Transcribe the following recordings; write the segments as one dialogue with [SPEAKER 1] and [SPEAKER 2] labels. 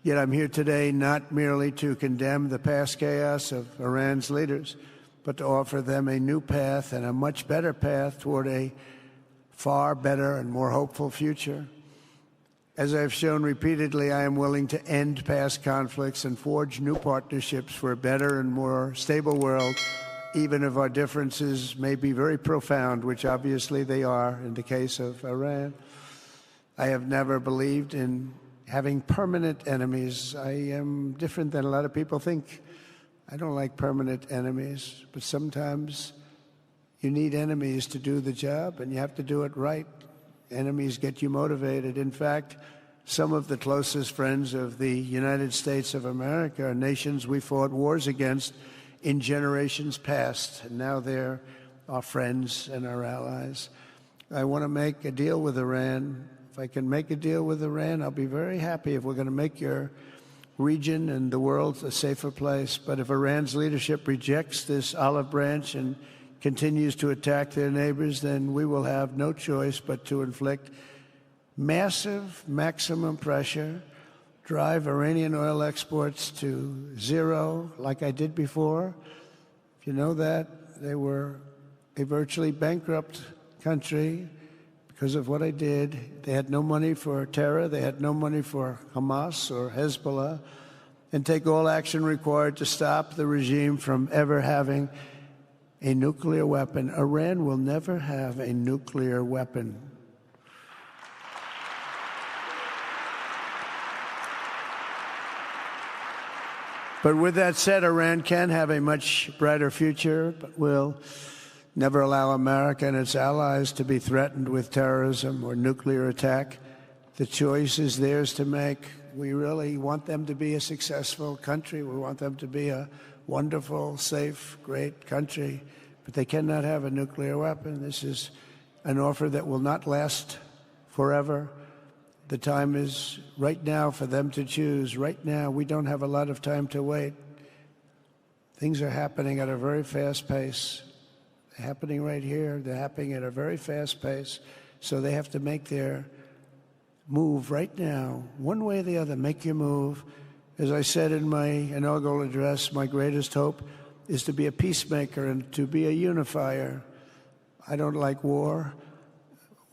[SPEAKER 1] Yet I'm here today not merely to condemn the past chaos of Iran's leaders, but to offer them a new path and a much better path toward a far better and more hopeful future. As I've shown repeatedly, I am willing to end past conflicts and forge new partnerships for a better and more stable world, even if our differences may be very profound, which obviously they are in the case of Iran. I have never believed in having permanent enemies. I am different than a lot of people think. I don't like permanent enemies, but sometimes you need enemies to do the job, and you have to do it right. Enemies get you motivated. In fact, some of the closest friends of the United States of America are nations we fought wars against in generations past, and now they're our friends and our allies. I want to make a deal with Iran. If I can make a deal with Iran, I'll be very happy if we're going to make your region and the world a safer place. But if Iran's leadership rejects this olive branch and continues to attack their neighbors, then we will have no choice but to inflict massive, maximum pressure, drive Iranian oil exports to zero, like I did before. If you know that, they were a virtually bankrupt country because of what I did. They had no money for terror. They had no money for Hamas or Hezbollah, and take all action required to stop the regime from ever having a nuclear weapon. Iran will never have a nuclear weapon. But with that said, Iran can have a much brighter future, but will never allow America and its allies to be threatened with terrorism or nuclear attack. The choice is theirs to make. We really want them to be a successful country. We want them to be a wonderful, safe, great country, but they cannot have a nuclear weapon. This is an offer that will not last forever. The time is right now for them to choose. Right now, we don't have a lot of time to wait. Things are happening at a very fast pace. They're happening right here. They're happening at a very fast pace. So they have to make their move right now, one way or the other. Make your move. As I said in my inaugural address, my greatest hope is to be a peacemaker and to be a unifier. I don't like war.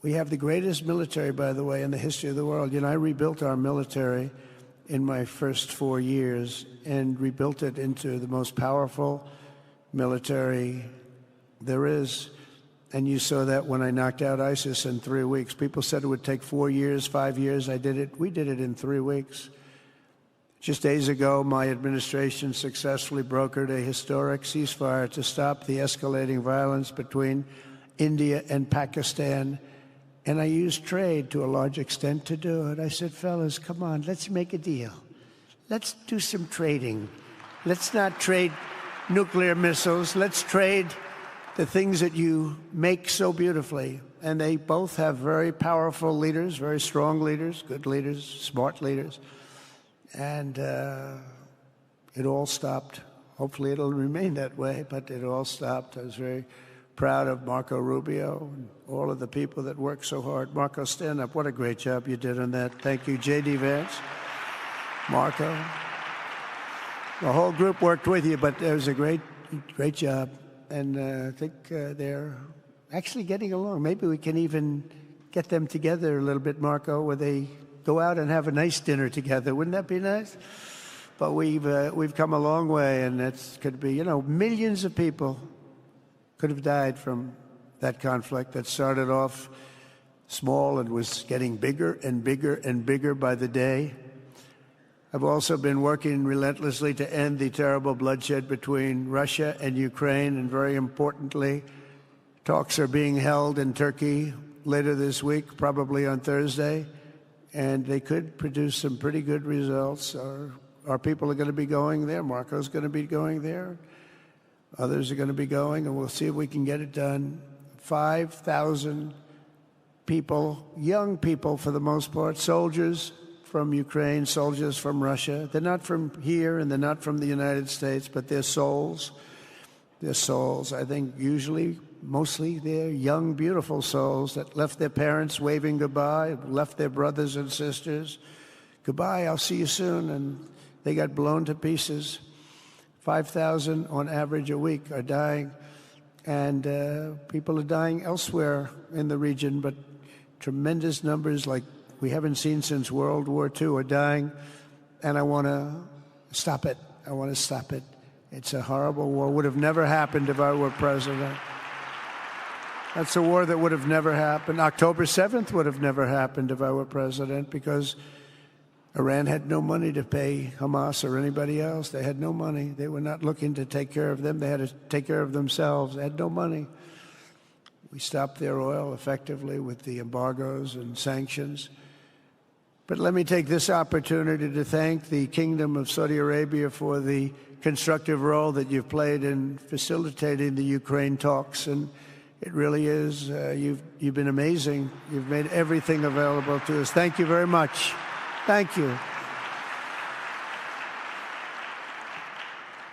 [SPEAKER 1] We have the greatest military, by the way, in the history of the world. You know, I rebuilt our military in my first 4 years and rebuilt it into the most powerful military there is. And you saw that when I knocked out ISIS in 3 weeks. People said it would take 4 years, 5 years. I did it. We did it in 3 weeks. Just days ago, my administration successfully brokered a historic ceasefire to stop the escalating violence between India and Pakistan. And I used trade to a large extent to do it. I said, fellas, come on, let's make a deal. Let's do some trading. Let's not trade nuclear missiles. Let's trade the things that you make so beautifully. And they both have very powerful leaders, very strong leaders, good leaders, smart leaders. And it all stopped. Hopefully it'll remain that way, but it all stopped. I was very proud of Marco Rubio and all of the people that worked so hard. Marco, stand up. What a great job you did on that. Thank you, J.D. Vance, Marco. The whole group worked with you, but it was a great job. And I think they're actually getting along. Maybe we can even get them together a little bit, Marco, where they go out and have a nice dinner together. Wouldn't that be nice? But we've come a long way, and it could be, millions of people could have died from that conflict that started off small and was getting bigger and bigger and bigger by the day. I've also been working relentlessly to end the terrible bloodshed between Russia and Ukraine, and very importantly, talks are being held in Turkey later this week, probably on Thursday, and they could produce some pretty good results. Our people are going to be going there. Marco's going to be going there. Others are going to be going, and we'll see if we can get it done. 5,000 people, young people for the most part, soldiers from Ukraine, soldiers from Russia. They're not from here and they're not from the United States, but they're souls. They're souls. I think usually, mostly, they're young, beautiful souls that left their parents waving goodbye, left their brothers and sisters, goodbye, I'll see you soon. And they got blown to pieces. 5,000 on average a week are dying. And people are dying elsewhere in the region, but tremendous numbers like we haven't seen since World War II are dying. And I want to stop it. I want to stop it. It's a horrible war. Would have never happened if I were president. That's a war that would have never happened. October 7th would have never happened if I were president, because Iran had no money to pay Hamas or anybody else. They had no money. They were not looking to take care of them. They had to take care of themselves. They had no money. We stopped their oil effectively with the embargoes and sanctions. But let me take this opportunity to thank the Kingdom of Saudi Arabia for the constructive role that you've played in facilitating the Ukraine talks. And it really is, you've been amazing. You've made everything available to us. Thank you very much. Thank you.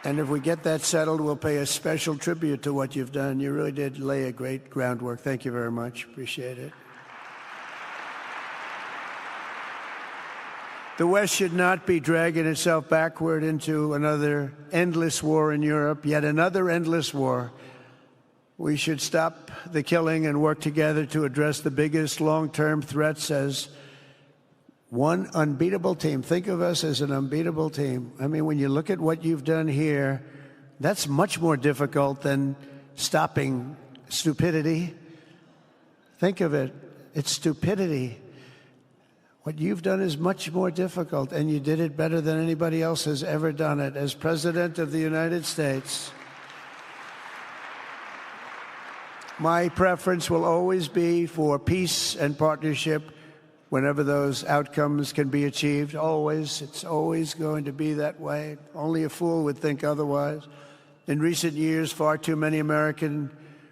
[SPEAKER 1] And if we get that settled, we'll pay a special tribute to what you've done. You really did lay a great groundwork. Thank you very much. Appreciate it. The West should not be dragging itself backward into another endless war in Europe, yet another endless war. We should stop the killing and work together to address the biggest long-term threats as one unbeatable team. Think of us as an unbeatable team. I mean, when you look at what you've done here, that's much more difficult than stopping stupidity. Think of it. It's stupidity. What you've done is much more difficult, and you did it better than anybody else has ever done it. As President of the United States, my preference will always be for peace and partnership whenever those outcomes can be achieved. Always. It's always going to be that way. Only a fool would think otherwise. In recent years, far too many American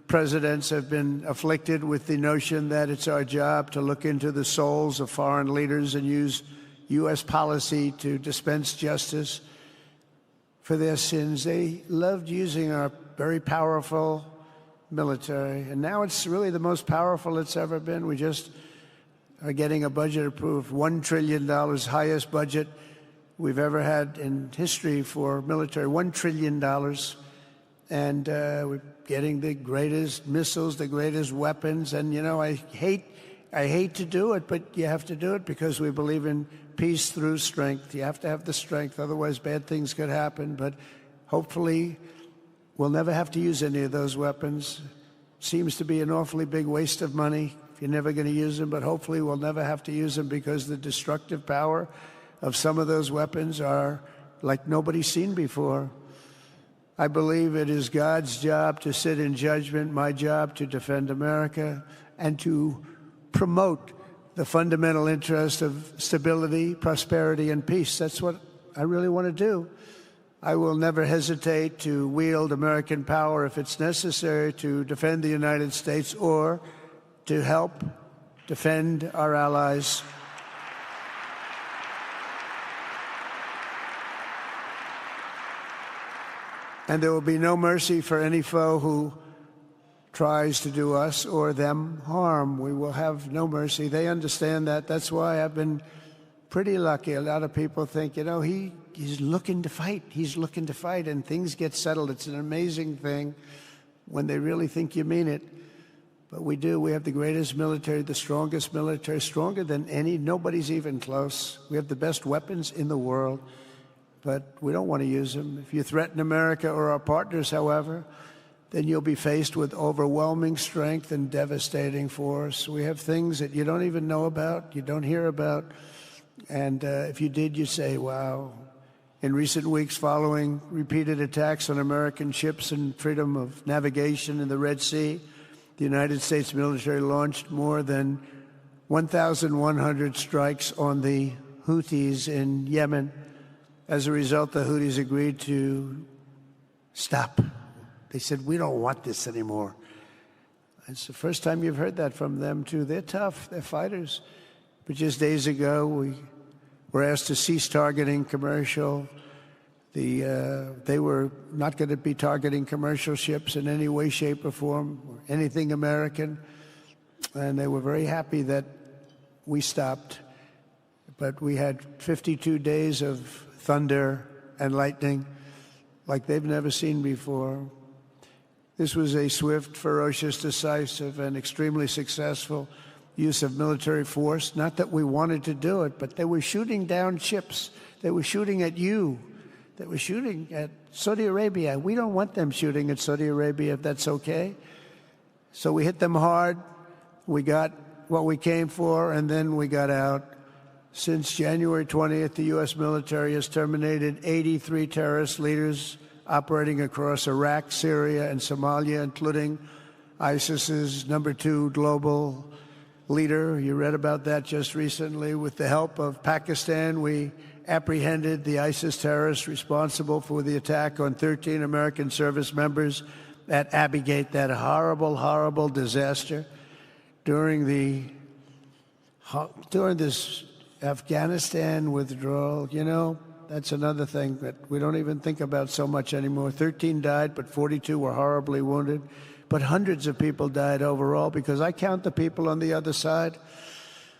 [SPEAKER 1] presidents have been afflicted with the notion that it's our job to look into the souls of foreign leaders and use U.S. policy to dispense justice for their sins. They loved using our very powerful military, and now it's really the most powerful it's ever been. We just are getting a budget approved, $1 trillion, highest budget we've ever had in history for military, $1 trillion. And we're getting the greatest missiles, the greatest weapons. And, you know, I hate to do it, but you have to do it because we believe in peace through strength. You have to have the strength, otherwise bad things could happen. But hopefully we'll never have to use any of those weapons. Seems to be an awfully big waste of money if you're never going to use them, but hopefully we'll never have to use them, because the destructive power of some of those weapons are like nobody's seen before. I believe it is God's job to sit in judgment, my job to defend America and to promote the fundamental interest of stability, prosperity, and peace. That's what I really want to do. I will never hesitate to wield American power if it's necessary to defend the United States or to help defend our allies. And there will be no mercy for any foe who tries to do us or them harm. We will have no mercy. They understand that. That's why I've been pretty lucky. A lot of people think, you know, he's looking to fight. He's looking to fight, and things get settled. It's an amazing thing when they really think you mean it. But we do. We have the greatest military, the strongest military, stronger than any. Nobody's even close. We have the best weapons in the world, but we don't want to use them. If you threaten America or our partners, however, then you'll be faced with overwhelming strength and devastating force. We have things that you don't even know about, you don't hear about, and if you did, you say, wow. In recent weeks, following repeated attacks on American ships and freedom of navigation in the Red Sea, the United States military launched more than 1,100 strikes on the Houthis in Yemen. As a result, the Houthis agreed to stop. They said, we don't want this anymore. It's the first time you've heard that from them, too. They're tough. They're fighters. But just days ago, we were asked to cease targeting commercial. They were not going to be targeting commercial ships in any way, shape, or form, or anything American. And they were very happy that we stopped. But we had 52 days of thunder and lightning like they've never seen before. This was a swift, ferocious, decisive, and extremely successful use of military force. Not that we wanted to do it, but they were shooting down ships. They were shooting at you. They were shooting at Saudi Arabia. We don't want them shooting at Saudi Arabia if that's okay. So we hit them hard. We got what we came for, and then we got out. Since January 20th, the U.S. military has terminated 83 terrorist leaders operating across Iraq, Syria, and Somalia, including ISIS's #2 global leader. You read about that just recently. With the help of Pakistan, we apprehended the ISIS terrorists responsible for the attack on 13 American service members at Abbey Gate, that horrible, horrible disaster. During this Afghanistan withdrawal, you know, that's another thing that we don't even think about so much anymore. 13 died, but 42 were horribly wounded. But hundreds of people died overall, because I count the people on the other side.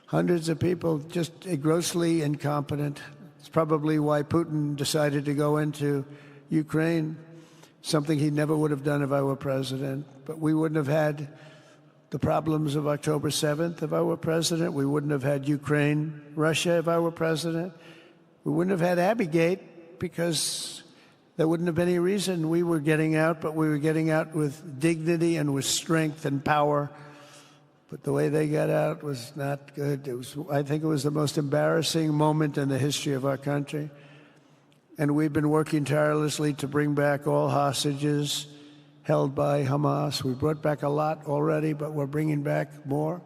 [SPEAKER 1] Hundreds of people just grossly incompetent. It's probably why Putin decided to go into Ukraine, something he never would have done if I were president. But we wouldn't have had the problems of October 7th if I were president. We wouldn't have had Ukraine, Russia if I were president. We wouldn't have had Abbey Gate, because there wouldn't have been any reason we were getting out, but we were getting out with dignity and with strength and power. But the way they got out was not good. I think it was the most embarrassing moment in the history of our country. And we've been working tirelessly to bring back all hostages held by Hamas. We brought back a lot already, but we're bringing back more.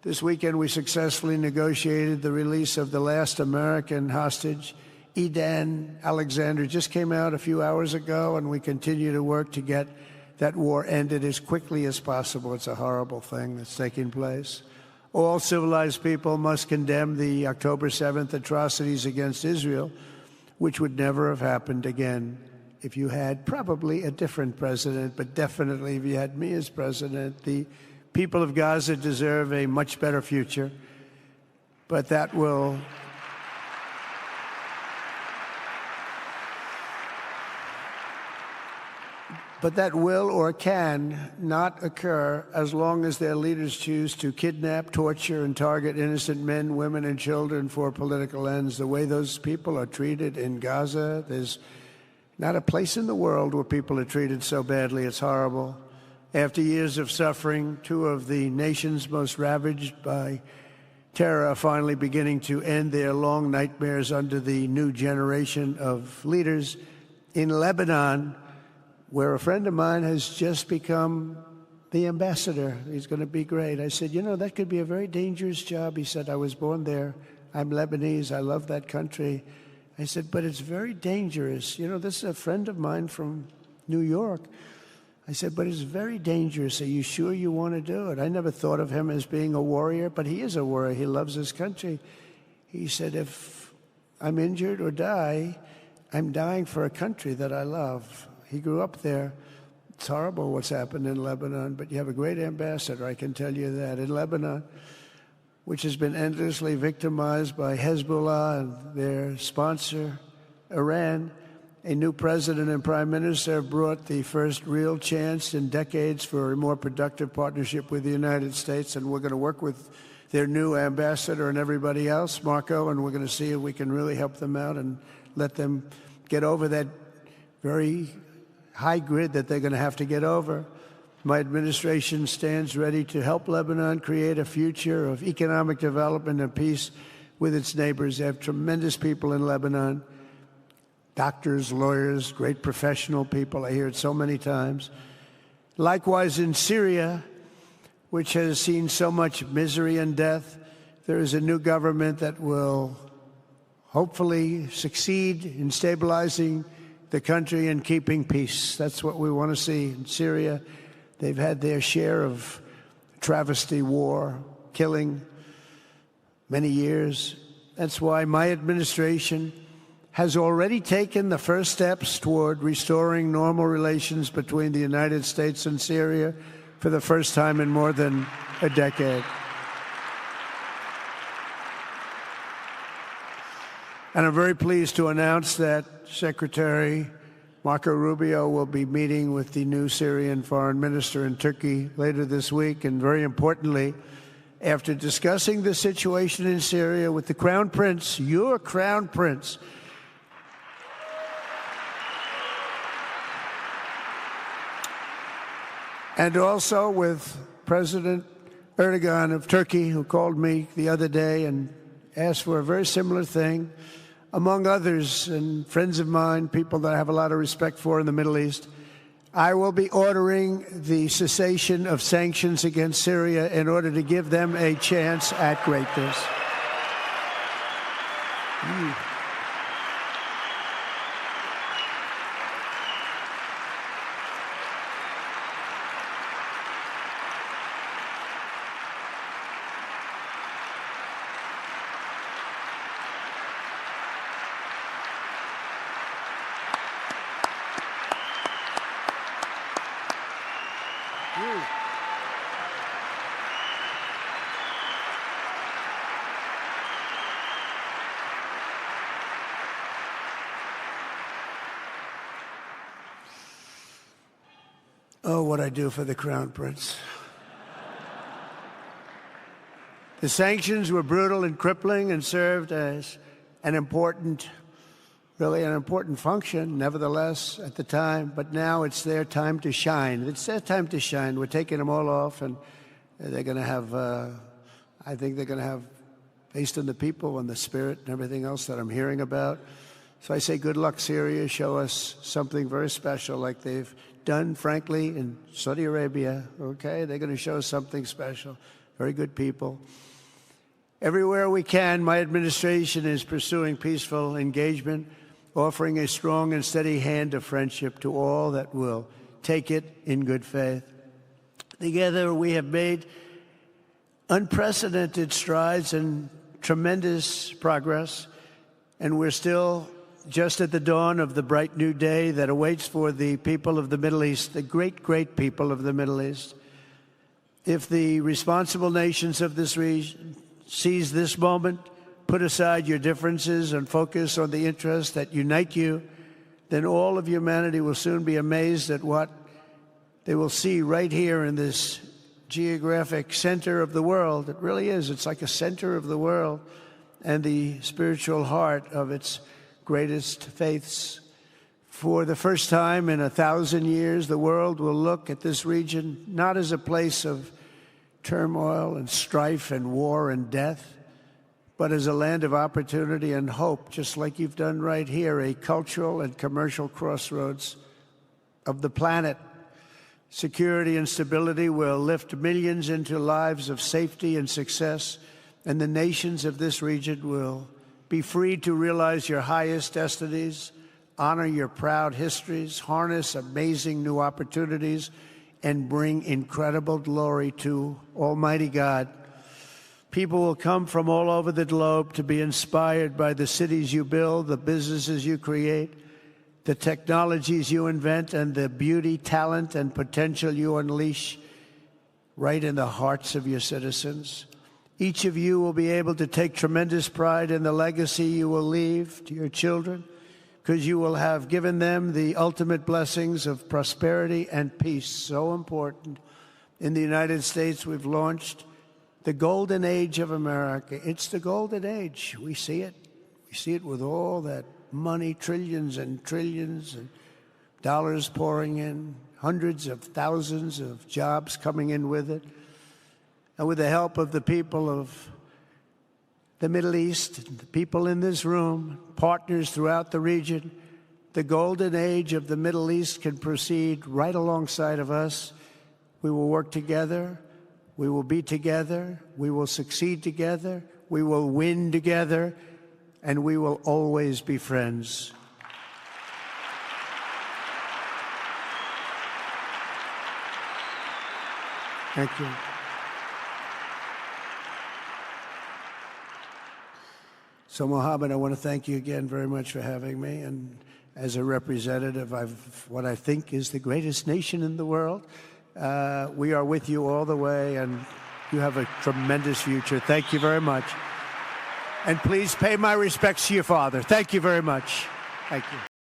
[SPEAKER 1] This weekend, we successfully negotiated the release of the last American hostage, Edan Alexander. Just came out a few hours ago, and we continue to work to get that war ended as quickly as possible. It's a horrible thing that's taking place. All civilized people must condemn the October 7th atrocities against Israel, which would never have happened again if you had probably a different president, but definitely if you had me as president. The people of Gaza deserve a much better future, but that will or can not occur as long as their leaders choose to kidnap, torture, and target innocent men, women, and children for political ends. The way those people are treated in Gaza, there's not a place in the world where people are treated so badly. It's horrible. After years of suffering, two of the nations most ravaged by terror are finally beginning to end their long nightmares under the new generation of leaders. In Lebanon, where a friend of mine has just become the ambassador. He's going to be great. I said, you know, that could be a very dangerous job. He said, I was born there. I'm Lebanese. I love that country. I said, but it's very dangerous. You know, this is a friend of mine from New York. I said, but it's very dangerous. Are you sure you want to do it? I never thought of him as being a warrior, but he is a warrior. He loves his country. He said, if I'm injured or die, I'm dying for a country that I love. He grew up there. It's horrible what's happened in Lebanon, but you have a great ambassador, I can tell you that. In Lebanon, which has been endlessly victimized by Hezbollah and their sponsor, Iran, a new president and prime minister have brought the first real chance in decades for a more productive partnership with the United States, and we're going to work with their new ambassador and everybody else, Marco, and we're going to see if we can really help them out and let them get over that very high grid that they're going to have to get over. My administration stands ready to help Lebanon create a future of economic development and peace with its neighbors. They have tremendous people in Lebanon, doctors, lawyers, great professional people. I hear it so many times. Likewise, in Syria, which has seen so much misery and death, there is a new government that will hopefully succeed in stabilizing the country and keeping peace. That's what we want to see in Syria. They've had their share of travesty, war, killing, many years. That's why my administration has already taken the first steps toward restoring normal relations between the United States and Syria for the first time in more than a decade. And I'm very pleased to announce that Secretary Marco Rubio will be meeting with the new Syrian foreign minister in Turkey later this week. And very importantly, after discussing the situation in Syria with the Crown Prince, your Crown Prince, and also with President Erdogan of Turkey, who called me the other day and asked for a very similar thing, among others, and friends of mine, people that I have a lot of respect for in the Middle East. I will be ordering the cessation of sanctions against Syria in order to give them a chance at greatness. Oh, what I do for the Crown Prince. The sanctions were brutal and crippling and served as an important function, nevertheless, at the time. But now it's their time to shine. It's their time to shine. We're taking them all off, and they're going to have, I think they're going to have, based on the people and the spirit and everything else that I'm hearing about. So I say good luck, Syria. Show us something very special like they've done, frankly, in Saudi Arabia, okay? They're going to show us something special. Very good people. Everywhere we can, my administration is pursuing peaceful engagement, offering a strong and steady hand of friendship to all that will take it in good faith. Together, we have made unprecedented strides and tremendous progress, and we're still just at the dawn of the bright new day that awaits for the people of the Middle East, the great, great people of the Middle East. If the responsible nations of this region seize this moment, put aside your differences and focus on the interests that unite you, then all of humanity will soon be amazed at what they will see right here in this geographic center of the world. It really is. It's like a center of the world and the spiritual heart of its greatest faiths. For the first time in 1,000 years, the world will look at this region not as a place of turmoil and strife and war and death, but as a land of opportunity and hope, just like you've done right here, a cultural and commercial crossroads of the planet. Security and stability will lift millions into lives of safety and success, and the nations of this region will be free to realize your highest destinies, honor your proud histories, harness amazing new opportunities, and bring incredible glory to Almighty God. People will come from all over the globe to be inspired by the cities you build, the businesses you create, the technologies you invent, and the beauty, talent, and potential you unleash right in the hearts of your citizens. Each of you will be able to take tremendous pride in the legacy you will leave to your children, because you will have given them the ultimate blessings of prosperity and peace. So important. In the United States, we've launched the golden age of America. It's the golden age. We see it. We see it with all that money, trillions and trillions of dollars pouring in, hundreds of thousands of jobs coming in with it. And with the help of the people of the Middle East, the people in this room, partners throughout the region, the golden age of the Middle East can proceed right alongside of us. We will work together. We will be together. We will succeed together. We will win together. And we will always be friends. Thank you. So, Mohammed, I want to thank you again very much for having me. And as a representative of what I think is the greatest nation in the world, we are with you all the way, and you have a tremendous future. Thank you very much. And please pay my respects to your father. Thank you very much. Thank you.